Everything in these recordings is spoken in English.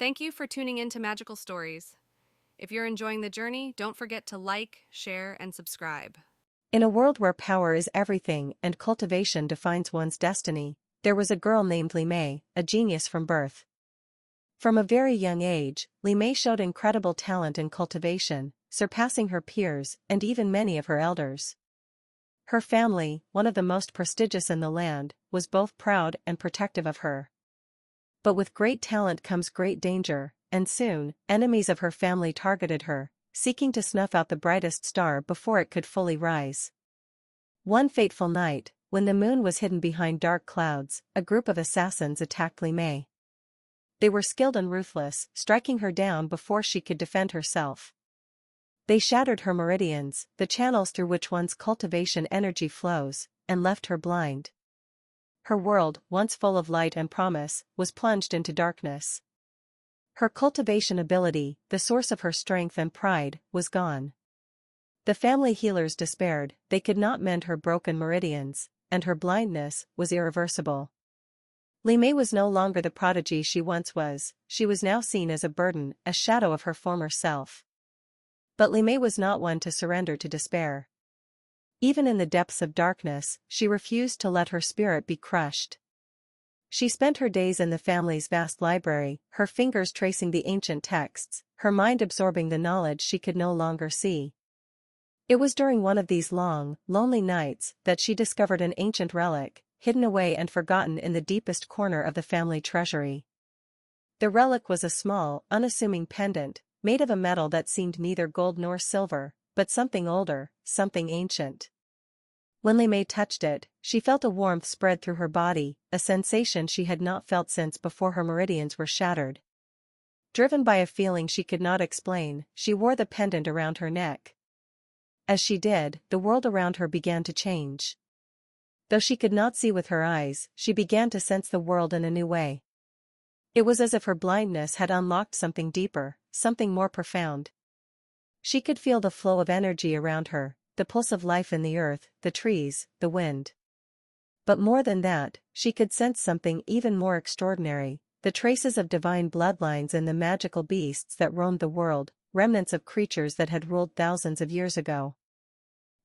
Thank you for tuning in to Magical Stories. If you're enjoying the journey, don't forget to like, share, and subscribe. In a world where power is everything and cultivation defines one's destiny, there was a girl named Li Mei, a genius from birth. From a very young age, Li Mei showed incredible talent in cultivation, surpassing her peers and even many of her elders. Her family, one of the most prestigious in the land, was both proud and protective of her. But with great talent comes great danger, and soon, enemies of her family targeted her, seeking to snuff out the brightest star before it could fully rise. One fateful night, when the moon was hidden behind dark clouds, a group of assassins attacked Li Mei. They were skilled and ruthless, striking her down before she could defend herself. They shattered her meridians, the channels through which one's cultivation energy flows, and left her blind. Her world, once full of light and promise, was plunged into darkness. Her cultivation ability, the source of her strength and pride, was gone. The family healers despaired, they could not mend her broken meridians, and her blindness was irreversible. Li Mei was no longer the prodigy she once was, she was now seen as a burden, a shadow of her former self. But Li Mei was not one to surrender to despair. Even in the depths of darkness, she refused to let her spirit be crushed. She spent her days in the family's vast library, her fingers tracing the ancient texts, her mind absorbing the knowledge she could no longer see. It was during one of these long, lonely nights that she discovered an ancient relic, hidden away and forgotten in the deepest corner of the family treasury. The relic was a small, unassuming pendant, made of a metal that seemed neither gold nor silver, but something older, something ancient. When Li Mei touched it, she felt a warmth spread through her body, a sensation she had not felt since before her meridians were shattered. Driven by a feeling she could not explain, she wore the pendant around her neck. As she did, the world around her began to change. Though she could not see with her eyes, she began to sense the world in a new way. It was as if her blindness had unlocked something deeper, something more profound. She could feel the flow of energy around her, the pulse of life in the earth, the trees, the wind. But more than that, she could sense something even more extraordinary, the traces of divine bloodlines in the magical beasts that roamed the world, remnants of creatures that had ruled thousands of years ago.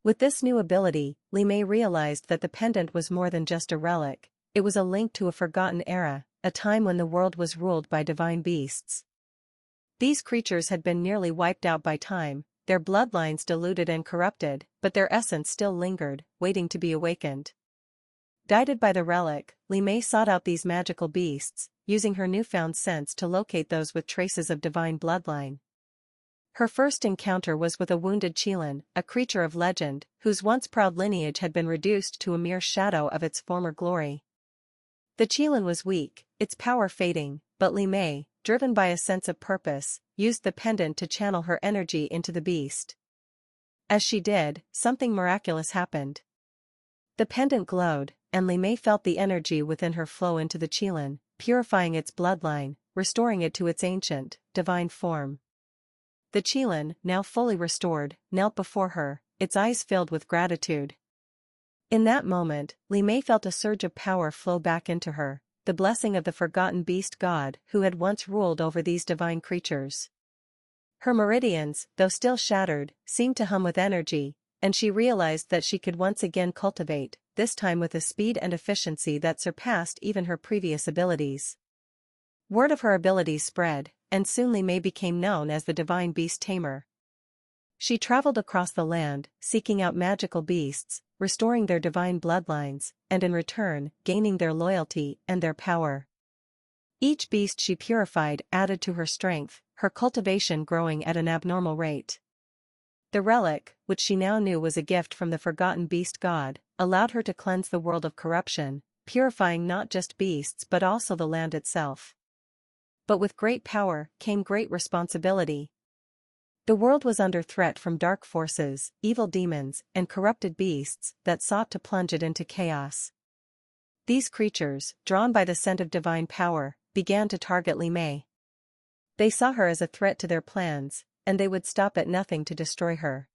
With this new ability, Li Mei realized that the pendant was more than just a relic, it was a link to a forgotten era, a time when the world was ruled by divine beasts. These creatures had been nearly wiped out by time, their bloodlines diluted and corrupted, but their essence still lingered, waiting to be awakened. Guided by the relic, Li Mei sought out these magical beasts, using her newfound sense to locate those with traces of divine bloodline. Her first encounter was with a wounded Qilin, a creature of legend, whose once proud lineage had been reduced to a mere shadow of its former glory. The Qilin was weak, its power fading, but Li Mei, driven by a sense of purpose, used the pendant to channel her energy into the beast. As she did, something miraculous happened. The pendant glowed, and Li Mei felt the energy within her flow into the Qilin, purifying its bloodline, restoring it to its ancient, divine form. The Qilin, now fully restored, knelt before her, its eyes filled with gratitude. In that moment, Li Mei felt a surge of power flow back into her, the blessing of the forgotten beast god who had once ruled over these divine creatures. Her meridians, though still shattered, seemed to hum with energy, and she realized that she could once again cultivate, this time with a speed and efficiency that surpassed even her previous abilities. Word of her abilities spread, and soon Li Mei became known as the divine beast tamer. She traveled across the land, seeking out magical beasts, restoring their divine bloodlines, and in return, gaining their loyalty and their power. Each beast she purified added to her strength, her cultivation growing at an abnormal rate. The relic, which she now knew was a gift from the forgotten beast god, allowed her to cleanse the world of corruption, purifying not just beasts but also the land itself. But with great power came great responsibility. The world was under threat from dark forces, evil demons, and corrupted beasts that sought to plunge it into chaos. These creatures, drawn by the scent of divine power, began to target Li Mei. They saw her as a threat to their plans, and they would stop at nothing to destroy her.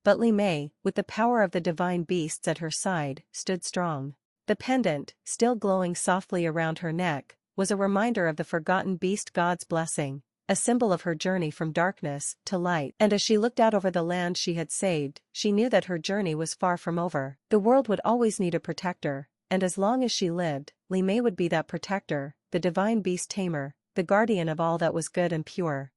But Li Mei, with the power of the divine beasts at her side, stood strong. The pendant, still glowing softly around her neck, was a reminder of the forgotten beast god's blessing, a symbol of her journey from darkness to light. And as she looked out over the land she had saved, she knew that her journey was far from over. The world would always need a protector, and as long as she lived, Li Mei would be that protector, the divine beast tamer, the guardian of all that was good and pure.